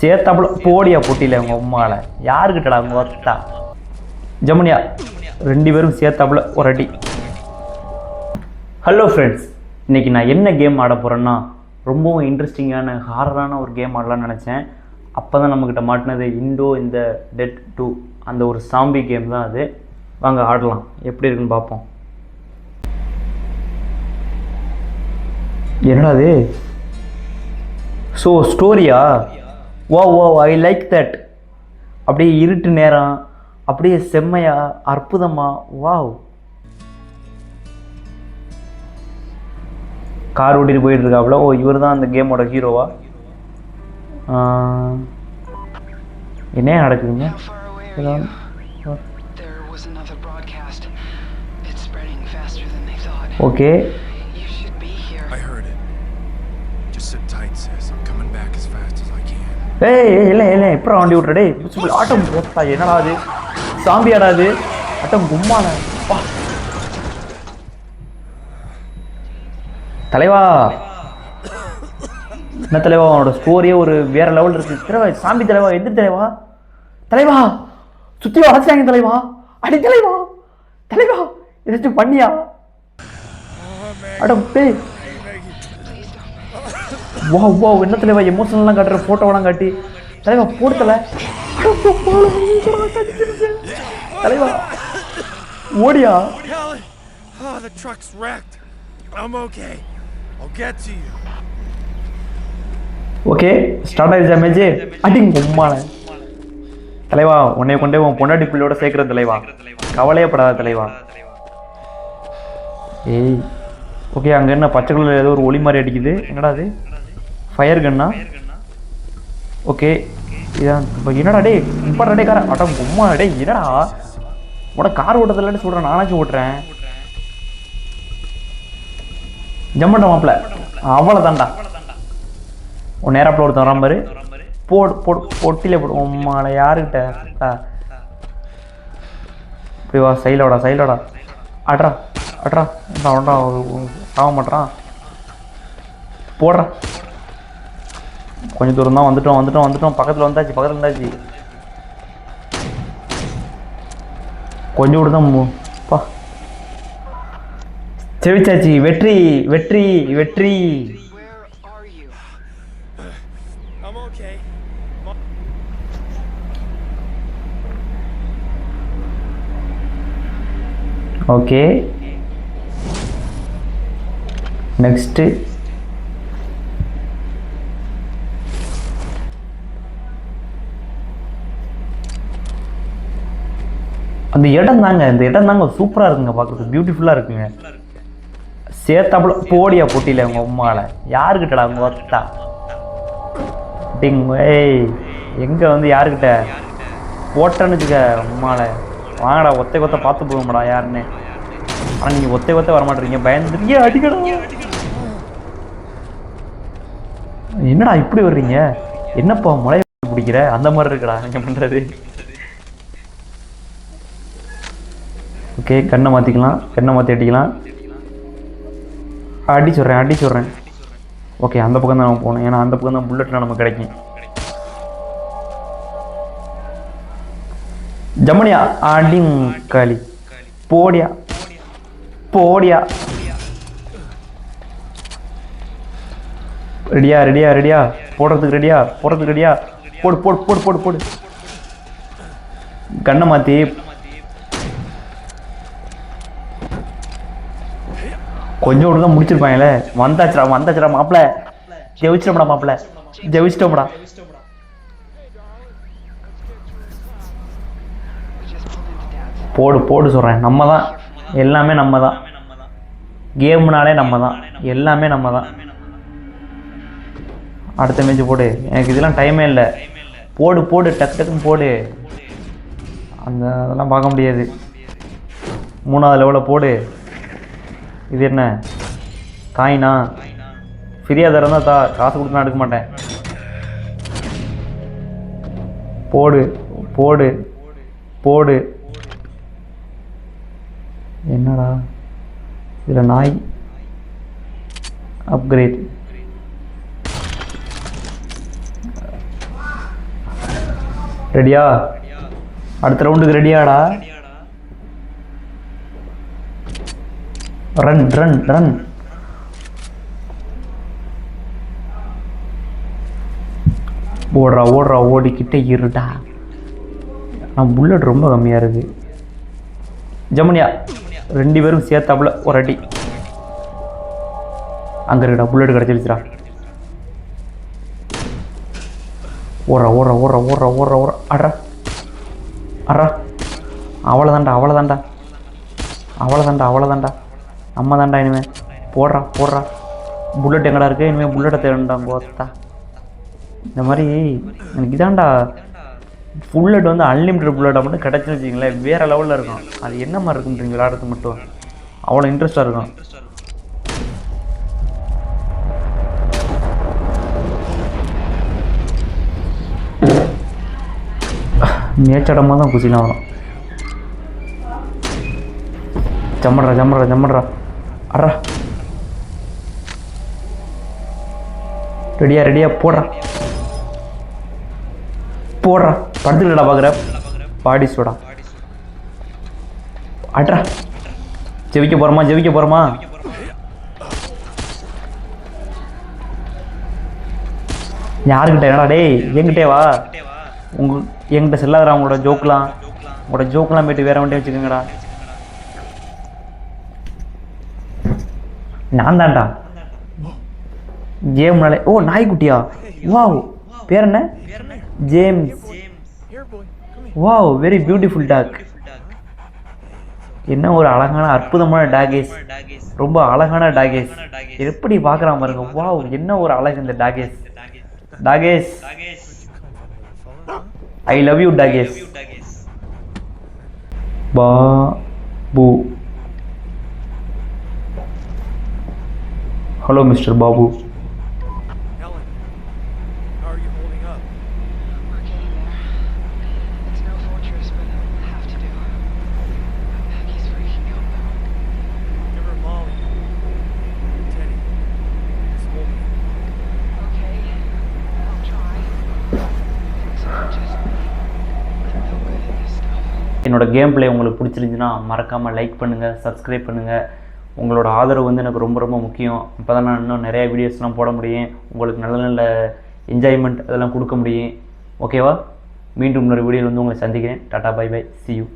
சேத்தாப்புல போடியா போட்டியில உங்க உம்மால யாருக்கிட்டடா உங்க ஒத்தா ஜமுனியா 2 பேரும் சேத்தாப்புல ஒரு அடி. ஹலோ ஃப்ரெண்ட்ஸ், இன்னைக்கு நான் என்ன கேம் ஆட போகிறேன்னா ரொம்பவும் இன்ட்ரெஸ்டிங்கான ஹாரரான ஒரு கேம் ஆடலாம்னு நினச்சேன். அப்போ தான் நம்மக்கிட்ட மாட்டினது இண்டோ இந்த டெட் 2 அந்த ஒரு சாம்பி கேம் தான் அது. வாங்க ஆடலாம், எப்படி இருக்குன்னு பார்ப்போம். என்னடா அது? ஸோ ஸ்டோரியா? வா வா ஐ லைக் தட். அப்படியே இருட்டு நேரம், அப்படியே செம்மையா அற்புதமா. வாவ், கார் ஓட்டிட்டு போயிட்டு இருக்காப்புல. ஓ, இவர் தான் அந்த கேமோட ஹீரோவா? என்ன நடக்குதுங்க? ஓகே, ஏய் இல்லை இல்லை எப்பறம் வண்டி விட்றடே ஆட்டம் போட்டா. என்னடா அது? சாம்பி ஆடாது ஆட்டம் கும்மான. தலைவா என்ன தலைவா, அவனோட ஸ்டோரியே ஒரு வேற லெவல் இருக்கு. தலைவா சாம்பி தலைவா, எதிர் தலைவா, தலைவா சுத்தி வளர்ச்சாங்க தலைவா, அடி தலைவா, தலைவா ஏதாச்சும் பண்ணியா? அடம் பேய், வா வா என்ன தலைவா எமோஷனல்லாம் காட்டுற, போட்டோவெல்லாம் காட்டி தலைவா போடு தலை. தலைவா ஓடியா? ஓகே ஸ்டார்ட் ஆயிடுச்சு மேட்ச். அடிங்க உம்மால. தலைவா உன்னை கொண்டே உன் பொண்டாட்டி பிள்ளையோட சேர்க்கிற தலைவா, கவலையப்படாத தலைவா. ஏய் ஓகே, அங்கே என்ன பச்சை கலர் ஏதோ ஒரு ஒளி மாதிரி அடிக்குது, என்னடா அது? ஃபயர் கன்னா? ஓகே இதான் இப்போ. என்னடா டே இப்போ டே கார அட்டம் உம்மா டே, என்னடா உட கார் ஓட்டதில்லன்னு சொல்கிறேன், நானாச்சும் ஓட்டுறேன். ஜம்மண்ட மாப்பிள்ள அவ்வளோ தான்டா. உன் நேராப்பில் ஒருத்தன் வரான் பாரு, போடு போடு பொட்டிலே போடு உம்மால. யாருக்கிட்ட இப்படி வா, சைலோடா சைலோடா. அட்ரா அட்ரா அவன்டா சாக மாட்டான். போடுறான். கொஞ்சம் தூரம் தான் வந்துட்டோம் வந்துட்டோம் வந்துட்டோம். பக்கத்தில் வந்தாச்சு பக்கத்தில் வந்தாச்சு. கொஞ்சம் கூட தான் பா. செவிச்சாச்சு. வெற்றி வெற்றி வெற்றி. ஓகே நெக்ஸ்ட் அந்த இடம் தாங்க, இந்த இடம் தாங்க சூப்பராக இருக்குங்க, பார்க்குறது பியூட்டிஃபுல்லாக இருக்குங்க. சேத்தாப்புல போடியா போட்டியில உங்க உம்மால யாருக்கிட்டடா உங்க ஒத்தா டிங். ஏய் எங்கே வந்து யாருக்கிட்ட போட்டேன்னு வச்சுக்க உம்மால. வாங்கடா ஒத்தை கொத்த பார்த்து போகும்டா யாருன்னு. ஆனால் நீங்கள் ஒத்தை கொத்த வரமாட்டீங்க, பயந்துருக்கீங்க. அடிக்கடா. என்னடா இப்படி வர்றீங்க? என்னப்பா முளைய பிடிக்கிற அந்த மாதிரி இருக்குடா நீங்கள் பண்ணுறது. ஓகே கண்ணை மாற்றிக்கலாம், கண்ணை மாற்றி அடிக்கலாம். அடிச்சுட்றேன் அடிச்சுட்றேன். ஓகே அந்த பக்கம் தான் நம்ம போகணும், ஏன்னா அந்த பக்கம் தான் புல்லட்லாம் நமக்கு கிடைக்கும். ஜமுனியா அடிங் களி போடியா போடியா. ரெடியா ரெடியா ரெடியா போடுறதுக்கு ரெடியா போடுறதுக்கு ரெடியா. போடு போடு போடு போடு போடு. கண்ணை மாற்றி கொஞ்சோடு தான் முடிச்சிருப்பாங்களே. வந்தாச்சுடா வந்தாச்சுடா மாப்பிள்ள. ஜெயிச்சிட்டோம்டா மாப்பிள்ள, ஜெயிச்சிட்டோம்டா. போடு போடு சொல்கிறேன். நம்ம தான் எல்லாமே, நம்ம தான் கேம்னாலே, நம்ம தான் எல்லாமே, நம்ம தான். அடுத்த மேட்ச் போடு. எனக்கு இதெல்லாம் டைமே இல்லை. போடு போடு டக்கு டக்குன்னு போடு. அந்த அதெல்லாம் பார்க்க முடியாது. 3வது லெவலில் போடு. இது என்ன காயினா? ஃப்ரீயாக தரம் தான் தா, காசு கொடுத்து நான் எடுக்க மாட்டேன். போடு போடு போடு. என்னடா இதில் நாய் அப்கிரேட். ரெடியா? அடுத்த ரவுண்டுக்கு ரெடியாடா? Run run run. ஓடுறா ஓடுறா, ஓடிக்கிட்டே இருடா. நான் புல்லட் ரொம்ப கம்மியாக இருக்கு. ஜமுனியா 2 பேரும் சேர்த்தாப்புல ஒரு அடி. அங்கே இருக்குடா, புல்லட் கிடச்சிருச்சுடா. ஓடுறா ஓடுறா ஓடுறா ஓடுறா ஓடுறா ஓடுறா. அட்ரா அட்ரா. அவ்வளோதாண்டா அவ்வளோதாண்டா அவ்வளோதாண்டா அவ்வளோதாண்டா. நம்ம தாண்டா இனிமேல். போடுறா போடுறா. புல்லட் எங்கடா இருக்குது? இனிமேல் புல்லட்டை தேடண்டா கோத்தா. இந்த மாதிரி எனக்கு இதாண்டா புல்லட் வந்து அன்லிமிட்டட் புல்லட்டை மட்டும் கிடச்சுன்னு வச்சிங்களேன், வேறு லெவலில் இருக்கும். அது என்ன மாதிரி இருக்குன்றீங்க விளையாடுறது மட்டும் அவ்வளோ இன்ட்ரெஸ்ட்டாக இருக்கும். மேச்சடமாக தான் குசிலாம் வரும். ஜம்மட்றா ஜம்மட்றா ஜம்மட்றா. அட்ரா. ரெடியா ரெடியா போடுறா போடுறா. படுத்துக்கிட்டா பார்க்குற பாடி சோடா. அட்ரா. ஜெயிக்க போகிறோமா ஜெயிக்க போகிறோமா? யாருக்கிட்ட? என்னடா டேய், என்கிட்டே வா. என்கிட்ட செல்லாதடா உங்களோட ஜோக்கெலாம். உங்களோட ஜோக்கெலாம் போய்ட்டு வேற வண்டியை வச்சுக்கோங்கடா. நான் தான்டா ஜேம்னாலே. ஓ நாய்க்குட்டியா? வாவ், பேர் என்ன? James. Wow, very beautiful talk. என்ன ஒரு அழகான அற்புதமான டாகேஸ். ரொம்ப அழகான டாகேஸ். எப்படி பார்க்குறான் பாருங்க. வாவ், என்ன ஒரு அழகு இந்த doggies. Doggies, I love you doggies. Babu. Hello mister Babu. என்னோட கேம் பிளே உங்களுக்கு பிடிச்சிருந்துச்சுன்னா மறக்காமல் லைக் பண்ணுங்கள், சப்ஸ்கிரைப் பண்ணுங்கள். உங்களோட ஆதரவு வந்து எனக்கு ரொம்ப ரொம்ப முக்கியம். இப்போ தான் நான் இன்னும் நிறையா வீடியோஸ்லாம் போட முடியும், உங்களுக்கு நல்ல நல்ல என்ஜாய்மெண்ட் அதெல்லாம் கொடுக்க முடியும். ஓகேவா? மீண்டும் இன்னொரு வீடியோவில் வந்து உங்களை சந்திக்கிறேன். Tata bye bye, see you.